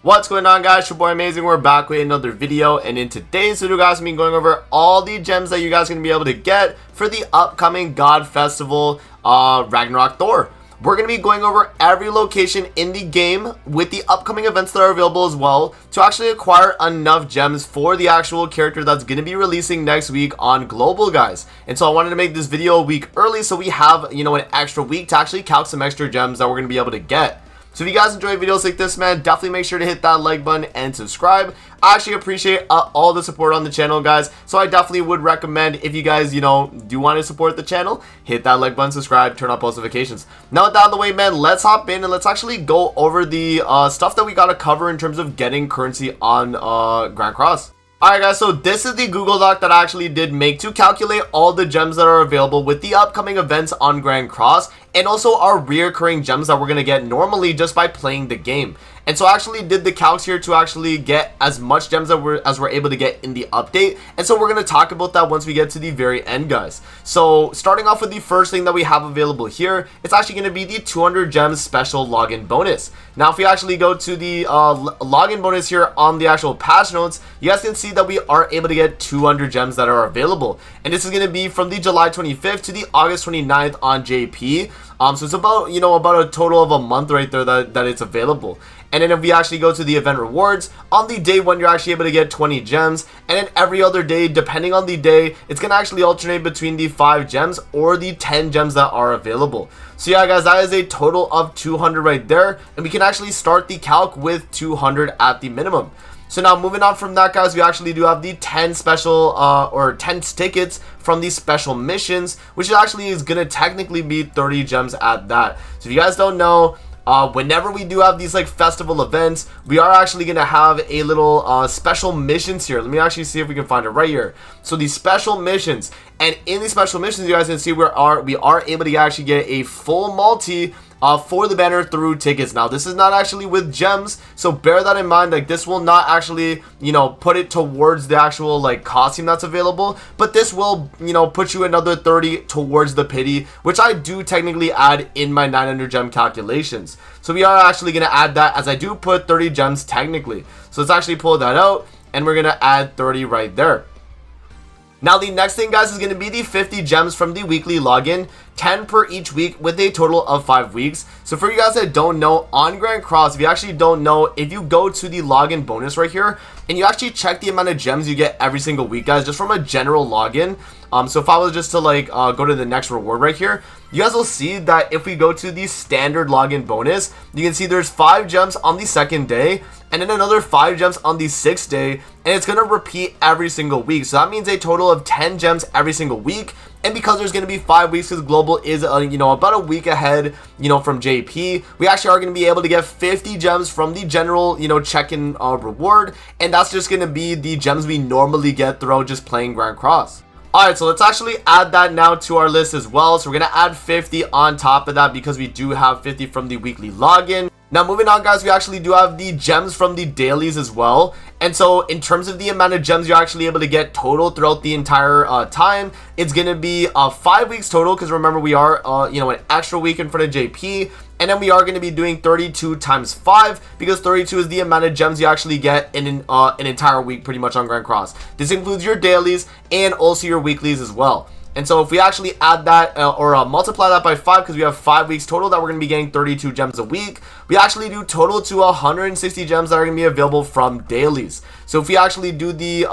What's going on, guys? Your boy Amazing. We're back with another video, and in today's video, guys, I'm going to be going over all the gems that you guys are going to be able to get for the upcoming God Festival Ragnarok Thor. We're going to be going over every location in the game with the upcoming events that are available as well to actually acquire enough gems for the actual character that's going to be releasing next week on Global, guys. And so I wanted to make this video a week early so we have, an extra week to actually count some extra gems that we're going to be able to get. So if you guys enjoy videos like this, man, definitely make sure to hit that like button and subscribe. I actually appreciate all the support on the channel, guys. So I definitely would recommend, if you guys, do want to support the channel, hit that like button, subscribe, turn on post notifications. Now with that out of the way, man, let's hop in and let's actually go over the stuff that we got to cover in terms of getting currency on Grand Cross. Alright, guys, so this is the Google Doc that I actually did make to calculate all the gems that are available with the upcoming events on Grand Cross, and also our reoccurring gems that we're going to get normally just by playing the game. And so I actually did the calcs here to actually get as much gems as we're able to get in the update. And so we're going to talk about that once we get to the very end, guys. So starting off with the first thing that we have available here, it's actually going to be the 200 gems special login bonus. Now if we actually go to the login bonus here on the actual patch notes, you guys can see that we are able to get 200 gems that are available. And this is going to be from the July 25th to the August 29th on JP. So it's about, about a total of a month right there that it's available. And then if we actually go to the event rewards, on the day one, you're actually able to get 20 gems. And then every other day, depending on the day, it's going to actually alternate between the 5 gems or the 10 gems that are available. So yeah, guys, that is a total of 200 right there. And we can actually start the calc with 200 at the minimum. So now moving on from that, guys, we actually do have the 10 special or 10 tickets from these special missions, which actually is going to technically be 30 gems at that. So if you guys don't know, whenever we do have these like festival events, we are actually going to have a little special missions here. Let me actually see if we can find it right here. So these special missions, and in these special missions, you guys can see we are able to actually get a full multi for the banner through tickets. Now this is not actually with gems, so bear that in mind. Like, this will not actually put it towards the actual like costume that's available, but this will put you another 30 towards the pity, which I do technically add in my 900 gem calculations. So we are actually going to add that, as I do put 30 gems technically. So let's actually pull that out, and we're going to add 30 right there. Now the next thing, guys, is going to be the 50 gems from the weekly login, 10 per each week with a total of 5 weeks. So for you guys that don't know, on Grand Cross, if you actually don't know, if you go to the login bonus right here and you actually check the amount of gems you get every single week, guys, just from a general login. So if I was just to like go to the next reward right here, you guys will see that if we go to the standard login bonus, you can see there's 5 gems on the second day, and then another 5 gems on the 6th day, and it's going to repeat every single week. So that means a total of 10 gems every single week. And because there's going to be 5 weeks, because Global is about a week ahead from JP, we actually are going to be able to get 50 gems from the general check-in reward, and that's just going to be the gems we normally get throughout just playing Grand Cross. Alright, so let's actually add that now to our list as well. So we're going to add 50 on top of that because we do have 50 from the weekly login. Now moving on, guys, we actually do have the gems from the dailies as well. And so in terms of the amount of gems you're actually able to get total throughout the entire time, it's going to be 5 weeks total, because remember we are an extra week in front of JP. And then we are going to be doing 32 times 5, because 32 is the amount of gems you actually get in an entire week pretty much on Grand Cross. This includes your dailies and also your weeklies as well. And so if we actually add that or multiply that by 5, because we have 5 weeks total that we're going to be getting 32 gems a week, we actually do total to 160 gems that are going to be available from dailies. So if we actually do the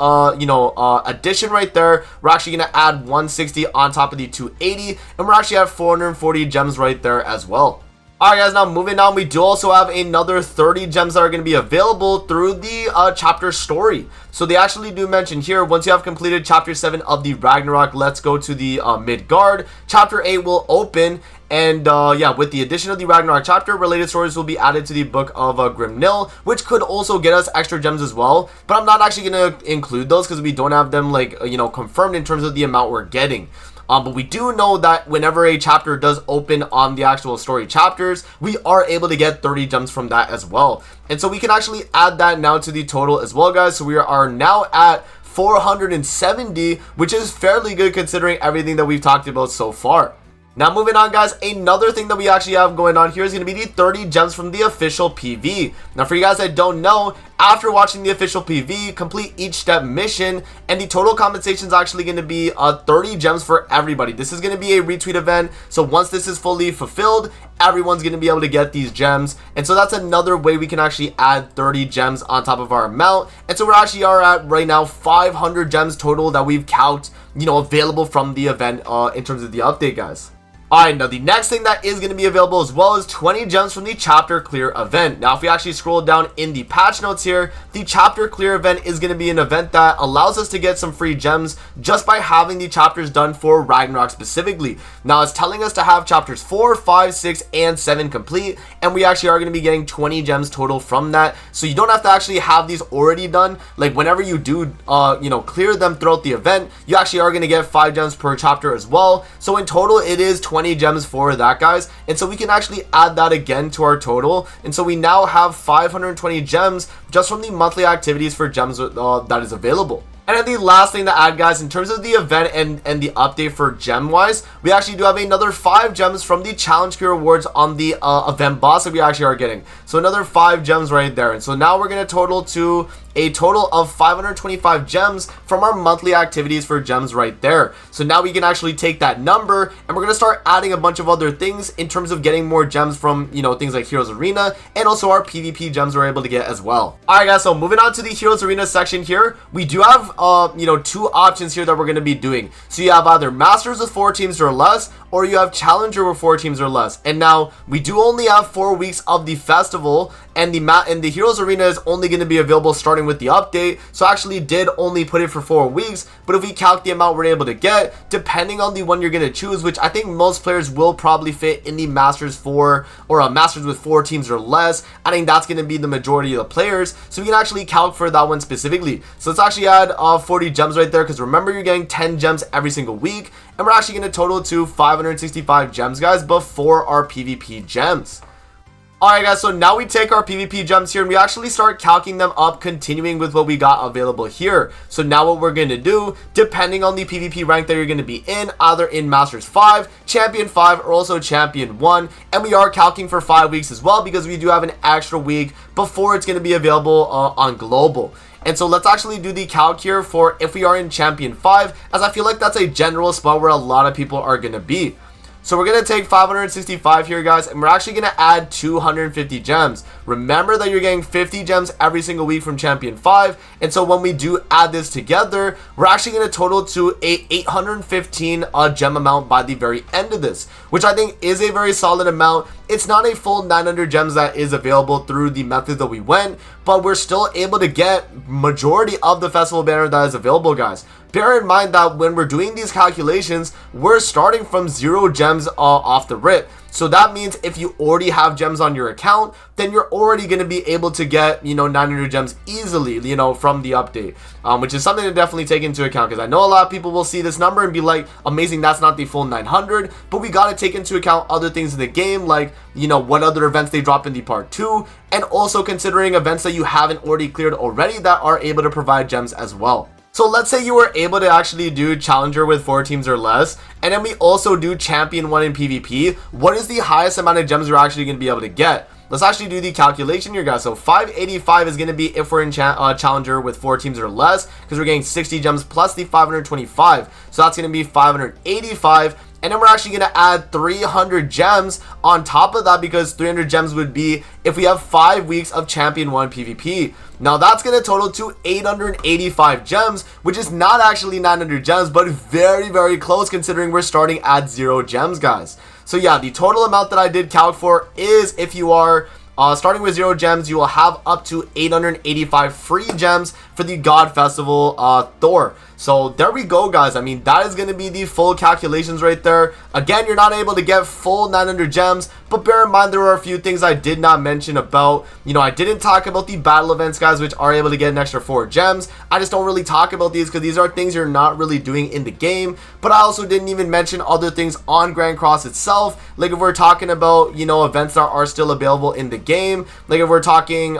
addition right there, we're actually going to add 160 on top of the 280, and we're actually at 440 gems right there as well. Alright, guys, now moving on, we do also have another 30 gems that are going to be available through the chapter story. So they actually do mention here, once you have completed chapter 7 of the Ragnarok, let's go to the Midgard. Chapter 8 will open, and yeah, with the addition of the Ragnarok chapter, related stories will be added to the book of Grimnil, which could also get us extra gems as well. But I'm not actually going to include those because we don't have them like confirmed in terms of the amount we're getting. But we do know that whenever a chapter does open on the actual story chapters, we are able to get 30 gems from that as well. And so we can actually add that now to the total as well, guys. So we are now at 470, which is fairly good considering everything that we've talked about so far. Now moving on, guys, another thing that we actually have going on here is going to be the 30 gems from the official PV. Now for you guys that don't know, after watching the official PV, complete each step mission, and the total compensation is actually going to be 30 gems for everybody. This is going to be a retweet event, so once this is fully fulfilled, everyone's going to be able to get these gems. And so that's another way we can actually add 30 gems on top of our amount. And so we actually are at right now 500 gems total that we've calced, available from the event in terms of the update, guys. Alright, now the next thing that is going to be available as well is 20 gems from the chapter clear event. Now if we actually scroll down in the patch notes here, the chapter clear event is going to be an event that allows us to get some free gems just by having the chapters done for Ragnarok specifically. Now it's telling us to have chapters 4, 5, 6, and 7 complete, and we actually are going to be getting 20 gems total from that. So you don't have to actually have these already done. Like whenever you do clear them throughout the event, you actually are going to get 5 gems per chapter as well. So in total it is 20 gems for that, guys, and so we can actually add that again to our total, and so we now have 520 gems just from the monthly activities for gems that is available. And then the last thing to add, guys, in terms of the event and the update for gem wise, we actually do have another 5 gems from the challenge peer rewards on the event boss that we actually are getting. So another 5 gems right there, and so now we're going to total to a total of 525 gems from our monthly activities for gems right there. So now we can actually take that number and we're going to start adding a bunch of other things in terms of getting more gems from, things like Heroes Arena, and also our PvP gems we're able to get as well. Alright, guys, so moving on to the Heroes Arena section here, we do have 2 options here that we're going to be doing. So you have either Masters with 4 teams or less, or you have Challenger with 4 teams or less. And now we do only have 4 weeks of the festival, and the Heroes Arena is only going to be available starting with the update. So I actually did only put it for 4 weeks, but if we calc the amount we're able to get, depending on the one you're going to choose, which I think most players will probably fit in the Masters 4 or a Masters with 4 teams or less, I think that's going to be the majority of the players. So we can actually calc for that one specifically. So let's actually add 40 gems right there, because remember, you're getting 10 gems every single week, and we're actually going to total to 565 gems, guys, before our PvP gems. Alright, guys, so now we take our PvP gems here and we actually start calcing them up, continuing with what we got available here. So now what we're going to do, depending on the PvP rank that you're going to be in, either in Masters 5, Champion 5, or also Champion 1, and we are calcing for 5 weeks as well, because we do have an extra week before it's going to be available on Global. And so let's actually do the calc here for if we are in Champion 5, as I feel like that's a general spot where a lot of people are going to be. So we're going to take 565 here, guys, and we're actually going to add 250 gems. Remember that you're getting 50 gems every single week from Champion 5, and so when we do add this together, we're actually going to total to a 815 gem amount by the very end of this, which I think is a very solid amount. It's not a full 900 gems that is available through the method that we went, but we're still able to get majority of the festival banner that is available, guys. Bear in mind that when we're doing these calculations, we're starting from 0 gems off the rip. So that means if you already have gems on your account, then you're already going to be able to get, 900 gems easily, from the update, which is something to definitely take into account, because I know a lot of people will see this number and be like, amazing, that's not the full 900, but we got to take into account other things in the game, like, what other events they drop in the part 2, and also considering events that you haven't already cleared already that are able to provide gems as well. So let's say you were able to actually do Challenger with 4 teams or less, and then we also do Champion 1 in PvP. What is the highest amount of gems you're actually going to be able to get? Let's actually do the calculation here, guys. So 585 is going to be if we're in Challenger with 4 teams or less, because we're getting 60 gems plus the 525. So that's going to be 585. And then we're actually going to add 300 gems on top of that, because 300 gems would be if we have 5 weeks of Champion 1 PvP. Now that's going to total to 885 gems, which is not actually 900 gems, but very, very close considering we're starting at 0 gems, guys. So yeah, the total amount that I did calc for is if you are starting with 0 gems, you will have up to 885 free gems for the God Festival Thor. So there we go, guys. I mean, that is going to be the full calculations right there. Again, you're not able to get full 900 gems, but bear in mind there are a few things I did not mention about. I didn't talk about the battle events, guys, which are able to get an extra 4 gems. I just don't really talk about these because these are things you're not really doing in the game. But I also didn't even mention other things on Grand Cross itself, like if we're talking about, events that are still available in the game, like if we're talking,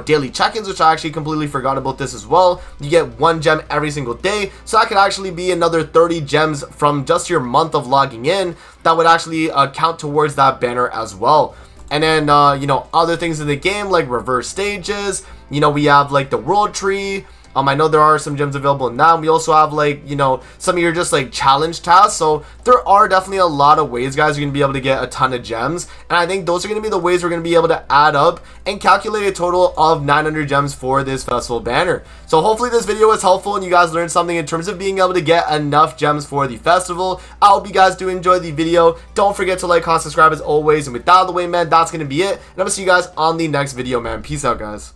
daily check-ins, which I actually completely forgot about this as well. You get 1 gem every single day. day. So that could actually be another 30 gems from just your month of logging in that would actually count towards that banner as well. And then, you know, other things in the game like reverse stages. You know, we have like the world tree. I know there are some gems available in that. We also have like, you know, some of your just like challenge tasks. So there are definitely a lot of ways, guys, you're going to be able to get a ton of gems. And I think those are going to be the ways we're going to be able to add up and calculate a total of 900 gems for this festival banner. So hopefully this video was helpful and you guys learned something in terms of being able to get enough gems for the festival. I hope you guys do enjoy the video. Don't forget to like, comment, subscribe as always. And with that out of the way, man, that's going to be it. And I'm going to see you guys on the next video, man. Peace out, guys.